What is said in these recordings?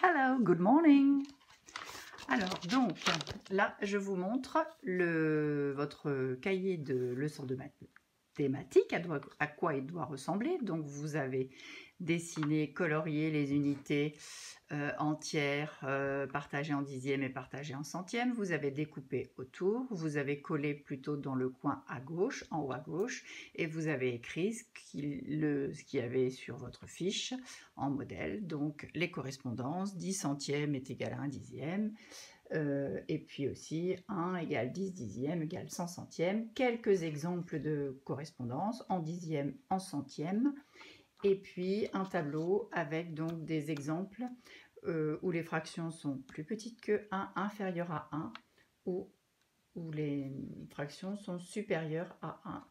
Hello, good morning. Alors, donc, là, je vous montre votre cahier de leçons de mathématiques, à quoi il doit ressembler. Donc, vous avez dessiné, colorié les unités entières, partagées en dixièmes et partagées en centièmes. Vous avez découpé autour, vous avez collé plutôt dans le coin à gauche, en haut à gauche, et vous avez écrit ce qu'il y avait sur votre fiche en modèle. Donc, les correspondances, 10 centièmes est égal à 1 dixième. Et puis aussi 1 égale 10 dixièmes égale 100 centièmes. Quelques exemples de correspondance en dixièmes, en centièmes. Et puis un tableau avec donc des exemples où les fractions sont plus petites que 1, inférieures à 1, ou où les fractions sont supérieures à 1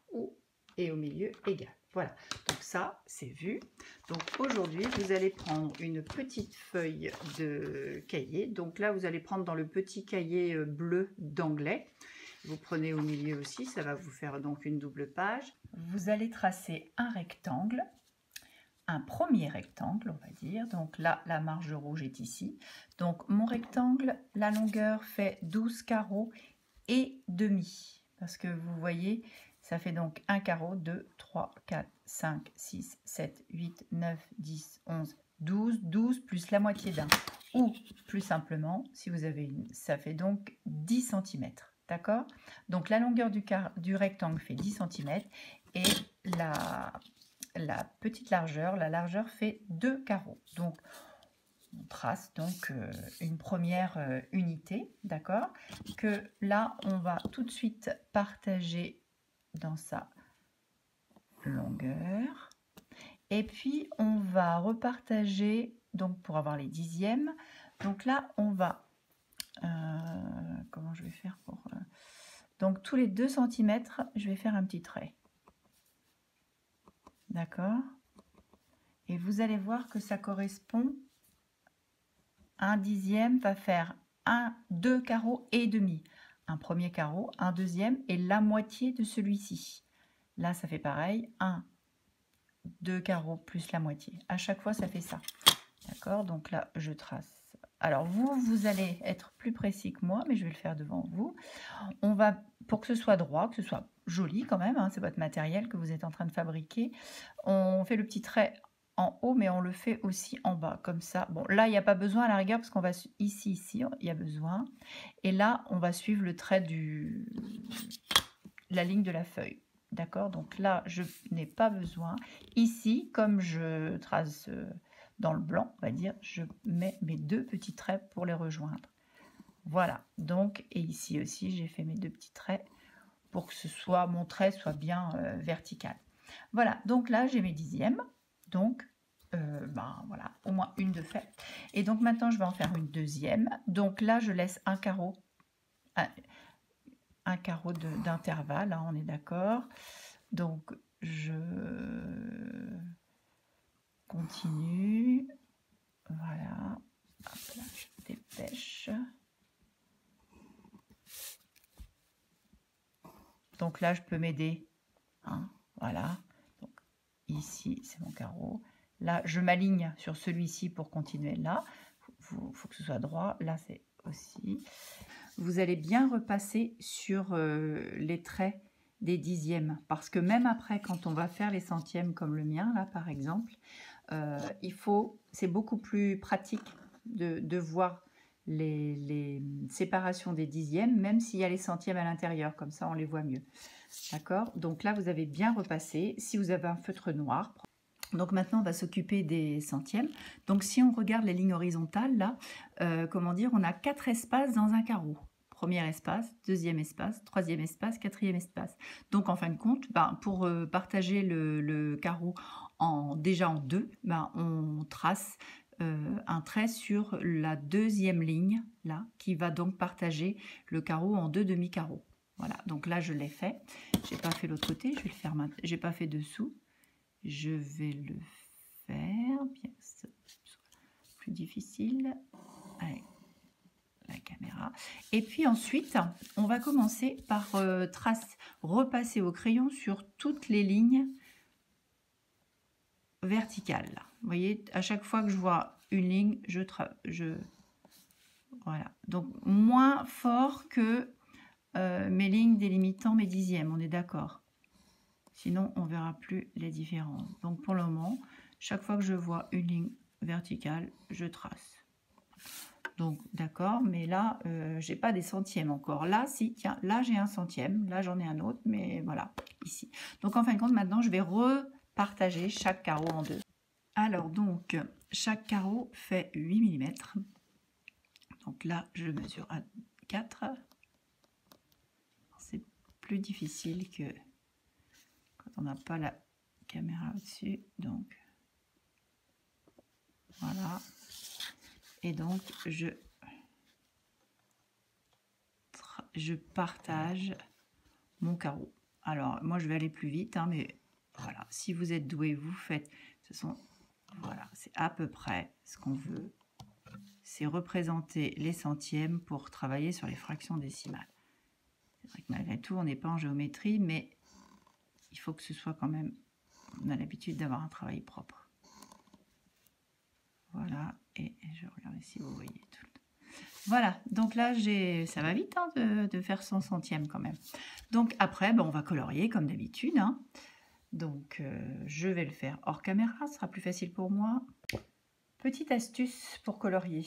et au milieu égales. Voilà, donc ça c'est vu. Donc aujourd'hui vous allez prendre une petite feuille de cahier. Donc là vous allez prendre dans le petit cahier bleu d'anglais. Vous prenez au milieu aussi, ça va vous faire donc une double page. Vous allez tracer un rectangle. Un premier rectangle, on va dire. Donc là, la marge rouge est ici. Donc mon rectangle, la longueur fait 12 carreaux et demi. Parce que vous voyez, ça fait donc un carreau, 2, 3, 4, 5, 6, 7, 8, 9, 10, 11, 12. 12 plus la moitié d'un. Ou plus simplement, si vous avez une, ça fait donc 10 cm. D'accord? Donc la longueur du rectangle fait 10 cm et la petite largeur, la largeur fait 2 carreaux. Donc, on trace donc une première unité, d'accord? Que là, on va tout de suite partager dans sa longueur. Et puis, on va repartager, donc pour avoir les dixièmes. Donc là, on va... comment je vais faire pour... donc, tous les 2 cm, je vais faire un petit trait. D'accord? Et vous allez voir que ça correspond, un dixième va faire 2 carreaux et demi. Un premier carreau, un deuxième et la moitié de celui-ci. Là, ça fait pareil, 2 carreaux plus la moitié. À chaque fois, ça fait ça. D'accord? Donc là, je trace. Alors, vous allez être plus précis que moi, mais je vais le faire devant vous. On va, pour que ce soit droit, que ce soit joli quand même, hein, c'est votre matériel que vous êtes en train de fabriquer, on fait le petit trait en haut, mais on le fait aussi en bas, comme ça. Bon, là, il n'y a pas besoin à la rigueur, parce qu'on va ici, il y a besoin. Et là, on va suivre le trait la ligne de la feuille. D'accord? Donc là, je n'ai pas besoin. Ici, comme je trace dans le blanc, on va dire, je mets mes 2 petits traits pour les rejoindre. Voilà. Donc, et ici aussi, j'ai fait mes 2 petits traits pour que mon trait soit bien vertical. Voilà. Donc là, j'ai mes dixièmes. Donc, voilà, au moins une de fait. Et donc maintenant, je vais en faire une deuxième. Donc là, je laisse un carreau, un carreau d'intervalle, hein, on est d'accord. Donc, je continue. Voilà. Hop là, je dépêche. Donc là, je peux m'aider. Hein, voilà. Donc, ici, c'est mon carreau. Là, je m'aligne sur celui-ci pour continuer là. Il faut que ce soit droit. Là, c'est aussi. Vous allez bien repasser sur les traits des dixièmes. Parce que même après, quand on va faire les centièmes comme le mien, là, par exemple, c'est beaucoup plus pratique de voir les séparations des dixièmes, même s'il y a les centièmes à l'intérieur. Comme ça, on les voit mieux. D'accord? Donc là, vous avez bien repassé. Si vous avez un feutre noir, donc maintenant, on va s'occuper des centièmes. Donc si on regarde les lignes horizontales, là, comment dire, on a 4 espaces dans un carreau. Premier espace, deuxième espace, troisième espace, quatrième espace. Donc en fin de compte, pour partager le carreau déjà en 2, on trace un trait sur la deuxième ligne, là, qui va donc partager le carreau en 2 demi-carreaux. Voilà, donc là je l'ai fait. Je n'ai pas fait l'autre côté, je vais le faire maintenant. Je n'ai pas fait dessous. Je vais le faire, bien que ce soit plus difficile avec la caméra. Et puis ensuite, on va commencer par repasser au crayon sur toutes les lignes verticales. Vous voyez, à chaque fois que je vois une ligne, voilà. Donc moins fort que mes lignes délimitant mes dixièmes, on est d'accord. Sinon, on ne verra plus les différences. Donc pour le moment, chaque fois que je vois une ligne verticale, je trace. Donc d'accord, mais là, j'ai pas des centièmes encore. Là, si, tiens, là j'ai un centième, là j'en ai un autre, mais voilà, ici. Donc en fin de compte, maintenant, je vais repartager chaque carreau en deux. Alors donc, chaque carreau fait 8 mm. Donc là, je mesure à 4. C'est plus difficile que quand on n'a pas la caméra au-dessus. Donc, voilà. Et donc, je partage mon carreau. Alors, moi, je vais aller plus vite, hein, mais voilà. Si vous êtes doué, vous faites. Voilà, c'est à peu près ce qu'on veut. C'est représenter les centièmes pour travailler sur les fractions décimales. C'est vrai que malgré tout, on n'est pas en géométrie, mais il faut que ce soit quand même... On a l'habitude d'avoir un travail propre. Voilà, et je regarde si vous voyez tout. Voilà, donc là, ça va vite hein, de faire 100 centièmes quand même. Donc après, on va colorier comme d'habitude. Hein. Donc je vais le faire hors caméra, ce sera plus facile pour moi. Petite astuce pour colorier.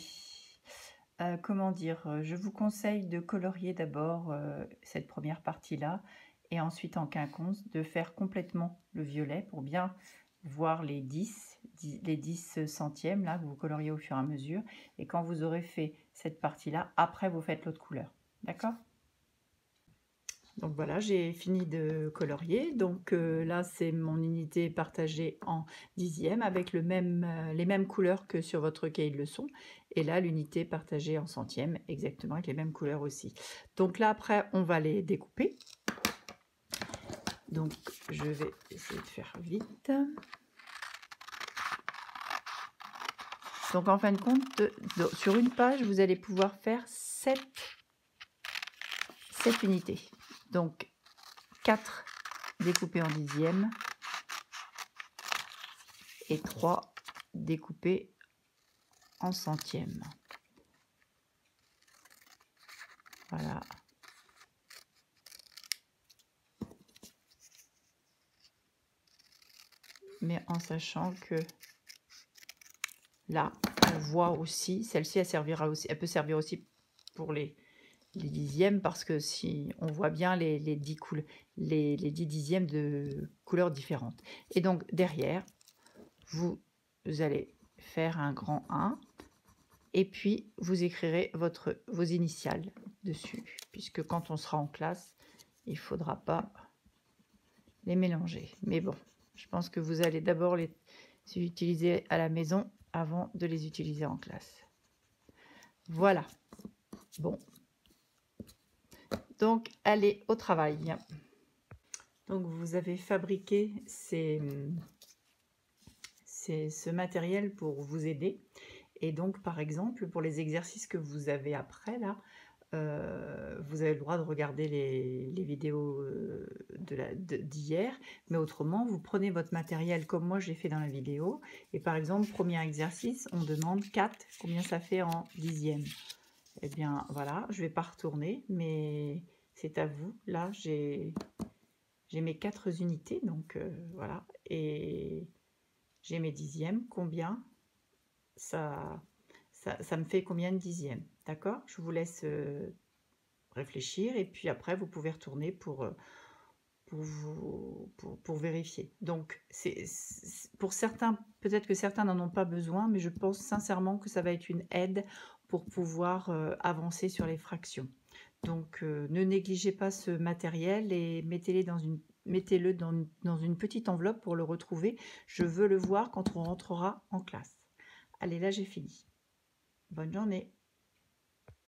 Comment dire, je vous conseille de colorier d'abord cette première partie-là et ensuite en quinconce de faire complètement le violet pour bien voir les 10 centièmes là que vous coloriez au fur et à mesure. Et quand vous aurez fait cette partie-là, après vous faites l'autre couleur. D'accord ? Donc voilà, j'ai fini de colorier. Donc là, c'est mon unité partagée en dixièmes avec les mêmes couleurs que sur votre cahier de leçon. Et là, l'unité partagée en centièmes, exactement avec les mêmes couleurs aussi. Donc là, après, on va les découper. Donc, je vais essayer de faire vite. Donc, en fin de compte, sur une page, vous allez pouvoir faire 7 unités. Donc, 4 découpés en dixièmes et 3 découpés en centièmes. Voilà. Mais en sachant que là, on voit aussi, celle-ci, elle peut servir aussi pour les dixièmes, parce que si on voit bien les 10 dixièmes de couleurs différentes. Et donc derrière, vous allez faire un grand 1 et puis vous écrirez vos initiales dessus, puisque quand on sera en classe, il ne faudra pas les mélanger. Mais bon, je pense que vous allez d'abord les utiliser à la maison avant de les utiliser en classe. Voilà. Bon. Donc, allez au travail. Donc, vous avez fabriqué ce matériel pour vous aider. Et donc, par exemple, pour les exercices que vous avez après, là, vous avez le droit de regarder les vidéos d'hier, mais autrement, vous prenez votre matériel comme moi j'ai fait dans la vidéo, et par exemple, premier exercice, on demande 4, combien ça fait en dixième? Eh bien, voilà, je ne vais pas retourner, mais c'est à vous. Là, j'ai mes 4 unités, donc voilà, et j'ai mes dixièmes, combien ça me fait combien de dixièmes? D'accord? Je vous laisse réfléchir et puis après vous pouvez retourner pour vérifier. Donc pour certains, peut-être que certains n'en ont pas besoin, mais je pense sincèrement que ça va être une aide pour pouvoir avancer sur les fractions. Donc ne négligez pas ce matériel et mettez-le dans une petite enveloppe pour le retrouver. Je veux le voir quand on rentrera en classe. Allez, là j'ai fini. Bonne journée.